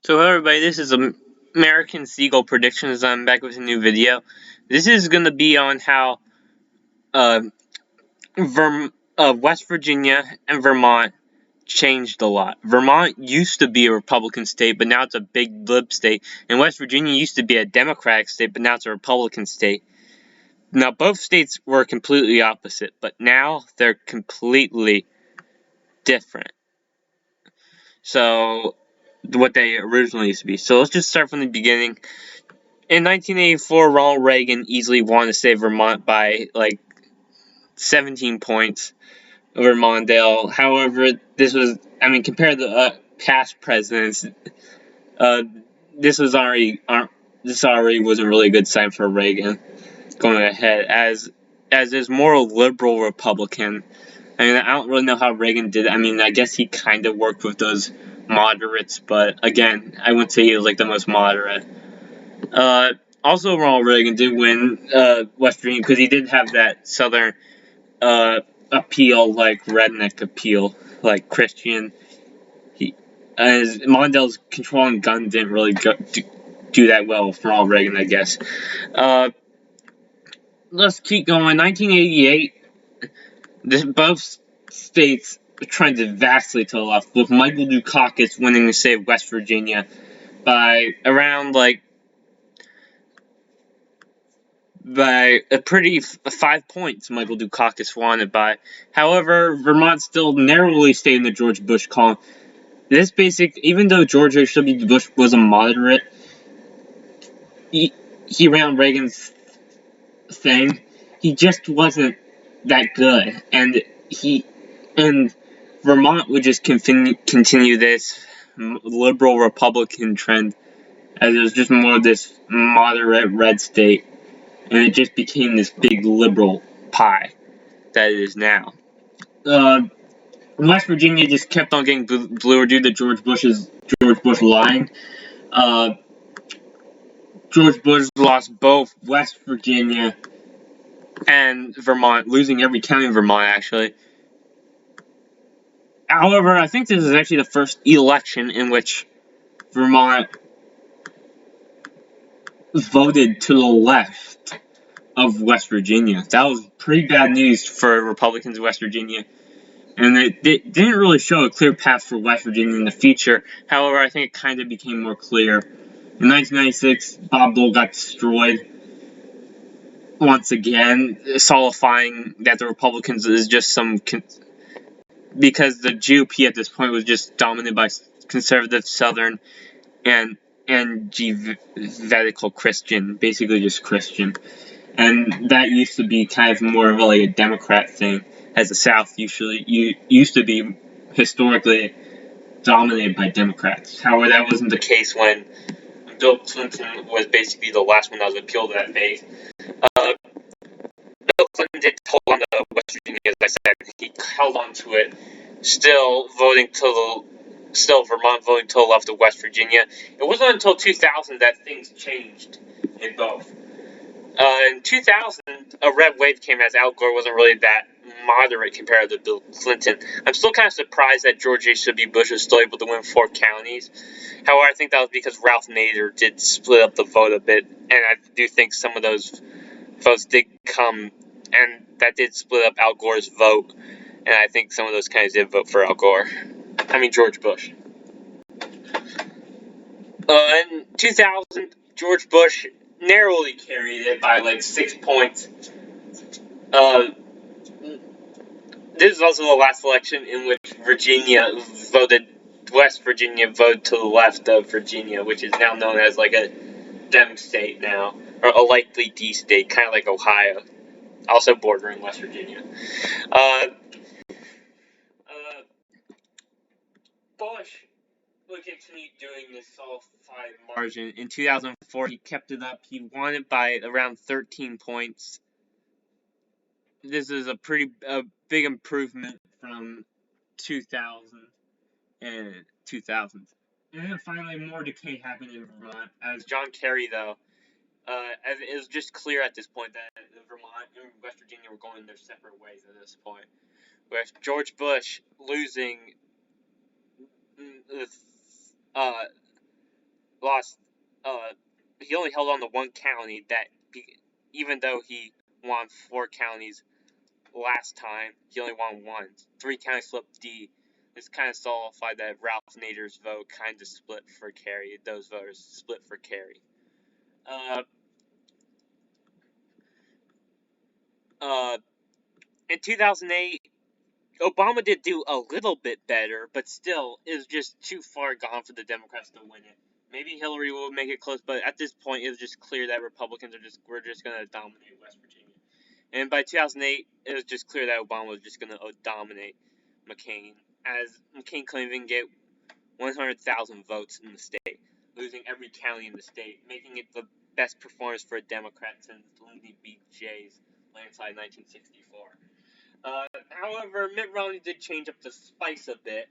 So hello everybody, this is American Seagull Predictions. I'm back with a new video. This is going to be on how uh, West Virginia and Vermont changed a lot. Vermont used to be a Republican state, but now it's a big lib state. And West Virginia used to be a Democratic state, but now it's a Republican state. Now both states were completely opposite, but now they're completely different. So what they originally used to be. So let's just start from the beginning. In 1984, Ronald Reagan easily won to save Vermont by like 17 points over Mondale. However, compared to past presidents, uh, this was this already wasn't really a good sign for Reagan going ahead as his more liberal Republican. I don't really know how Reagan did it. I guess he kind of worked with those moderates, but again, I wouldn't say he was like the most moderate. Also, Ronald Reagan did win West Virginia because he did have that Southern appeal, like redneck appeal, like Christian. As Mondale's controlling gun didn't really do that well for Ronald Reagan, I guess. Let's keep going. 1988, both states trended vastly to the left, with Michael Dukakis winning to save West Virginia by around by a pretty 5 points. Michael Dukakis won it by. However, Vermont still narrowly stayed in the George Bush column. Even though George H.W. Bush was a moderate, he ran Reagan's thing. He just wasn't that good, and Vermont would just continue this liberal Republican trend, as it was just more of this moderate red state. And it just became this big liberal pie that it is now. West Virginia just kept on getting bluer due to George Bush lying. Uh, George Bush lost both West Virginia and Vermont, losing every county in Vermont, actually. However, I think this is actually the first election in which Vermont voted to the left of West Virginia. That was pretty bad news for Republicans in West Virginia. And it didn't really show a clear path for West Virginia in the future. However, I think it kind of became more clear. In 1996, Bob Dole got destroyed once again, solidifying that the Republicans is just because the GOP at this point was just dominated by conservative Southern and evangelical Christian, basically just Christian. And that used to be kind of more of like a Democrat thing, as the South used to be historically dominated by Democrats. However, that wasn't the case when Bill Clinton was basically the last one that was appealed to that base. Bill Clinton did hold on to West Virginia, as I said. He held on to it, still Vermont voting to the left of West Virginia. It wasn't until 2000 that things changed in both. In 2000, a red wave came as Al Gore wasn't really that moderate compared to Bill Clinton. I'm still kind of surprised that George H.W. Bush was still able to win 4 counties. However, I think that was because Ralph Nader did split up the vote a bit, and I do think some of those votes did come, and that did split up Al Gore's vote, and I think some of those counties did vote for George Bush. In 2000, George Bush narrowly carried it by 6 points. This is also the last election in which West Virginia voted to the left of Virginia, which is now known as a Dem state now, or a likely D state, kind of like Ohio, also bordering West Virginia. Bush would continue doing this solid margin. In 2004, he kept it up. He won it by around 13 points. This is a big improvement from 2000 and 2000s. And then finally, more decay happened in Vermont, as John Kerry, though, as it was just clear at this point that Vermont and West Virginia were going their separate ways at this point, with George Bush losing lost. He only held on to one county even though he won 4 counties last time, he only won 1. 3 counties flipped D. This kind of solidified that Ralph Nader's vote kind of split for Kerry. Those voters split for Kerry. In 2008, Obama did do a little bit better, but still, it was just too far gone for the Democrats to win it. Maybe Hillary will make it close, but at this point, it was just clear that Republicans were just going to dominate West Virginia. And by 2008, it was just clear that Obama was just going to dominate McCain, as McCain couldn't even get 100,000 votes in the state, losing every county in the state, making it the best performance for a Democrat since Lyndon B. J's landslide in 1964. However, Mitt Romney did change up the spice a bit,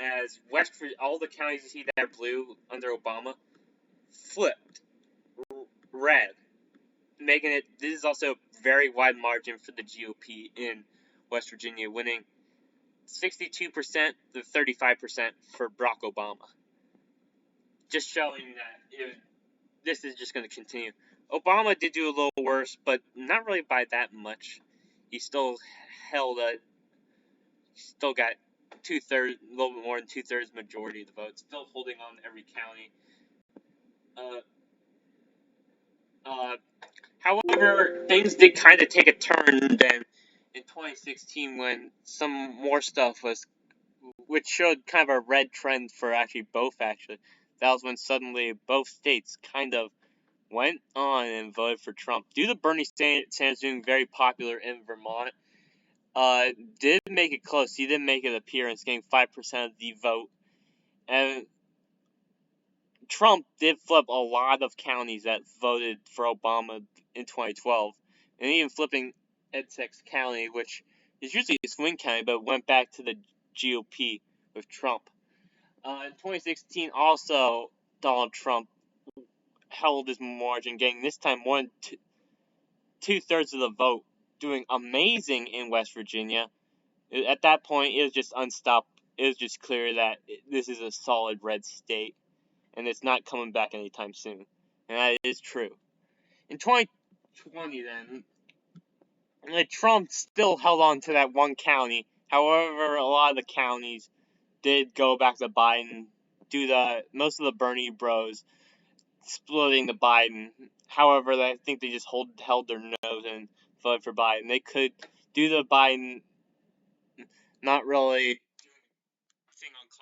as all the counties you see that are blue under Obama flipped red, making it. This is also a very wide margin for the GOP in West Virginia, winning 62% to 35% for Barack Obama. Just showing that this is just going to continue. Obama did do a little worse, but not really by that much. He still got 2/3, a little bit more than 2/3 majority of the votes, still holding on to every county. However, things did kind of take a turn then in 2016 when some more stuff which showed kind of a red trend for both. That was when suddenly both states kind of went on and voted for Trump. Due to Bernie Sanders being very popular in Vermont, did make it close. He did make an appearance, getting 5% of the vote. And Trump did flip a lot of counties that voted for Obama in 2012. And even flipping Essex County, which is usually a swing county, but went back to the GOP with Trump. In 2016, also, Donald Trump held his margin, getting this time more than 2/3 of the vote, doing amazing in West Virginia. At that point, it was just unstoppable. It was just clear that this is a solid red state, and it's not coming back anytime soon. And that is true. In 2020, then, Trump still held on to that one county. However, a lot of the counties did go back to Biden due to most of the Bernie bros splitting to Biden. However, I think they just held their nose and voted for Biden. They could, due to Biden not really thing on the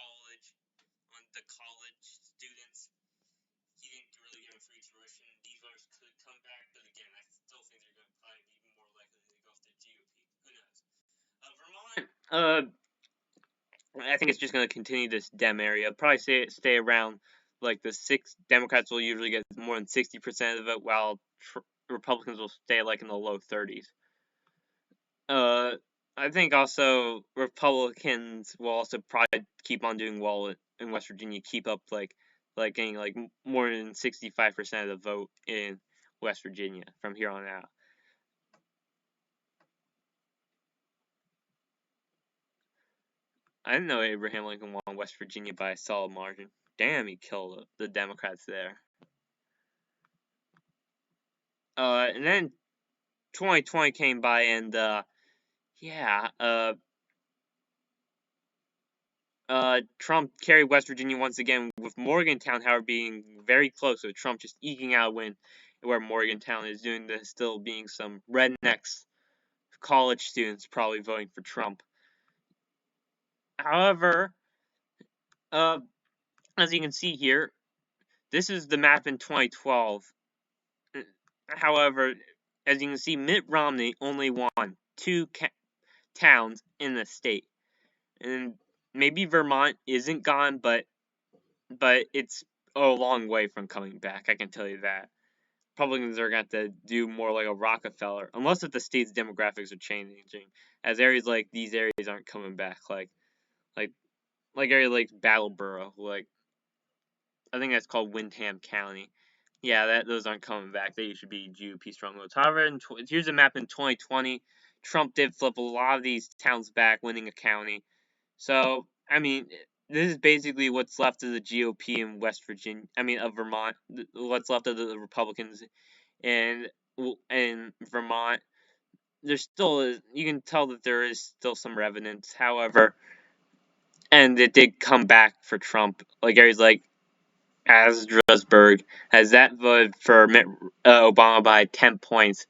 college students, he didn't really give a free tuition. These voters could come back, but again, I still think they're going to probably be more likely to go with the GOP. Who knows? Vermont, I think it's just going to continue this Dem area. Probably stay around like the 6 Democrats will usually get more than 60% of the vote, while Republicans will stay like in the low 30s. I think also Republicans will also probably keep on doing well in West Virginia, keep up like getting like more than 65% of the vote in West Virginia from here on out. I didn't know Abraham Lincoln won West Virginia by a solid margin. Damn, he killed the Democrats there. And then 2020 came by, and Trump carried West Virginia once again, with Morgantown, however, being very close, with Trump just eking out a win where Morgantown is doing this, still being some rednecks, college students probably voting for Trump. However, as you can see here, this is the map in 2012. However, as you can see, Mitt Romney only won 2 towns in the state. And maybe Vermont isn't gone, but it's a long way from coming back, I can tell you that. Republicans are going to have to do more like a Rockefeller, unless if the state's demographics are changing, as areas like these areas aren't coming back, like area like Battleboro, like I think that's called Windham County. Yeah, those aren't coming back. They should be GOP strongholds. However, here's a map in 2020. Trump did flip a lot of these towns back, winning a county. So, I mean, this is basically what's left of the GOP in West Virginia. I mean, of Vermont. What's left of the Republicans in Vermont. There's still you can tell that there is still some revenants. However, and it did come back for Trump. Like areas like Asdrusburg has that voted for Obama by 10 points.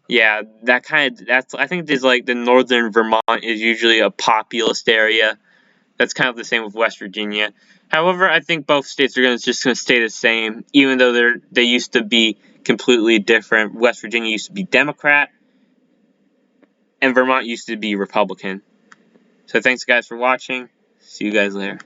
Yeah, that's I think there's like the northern Vermont is usually a populist area. That's kind of the same with West Virginia. However, I think both states are just going to stay the same, even though they used to be completely different. West Virginia used to be Democrat, and Vermont used to be Republican. So thanks guys for watching. See you guys later.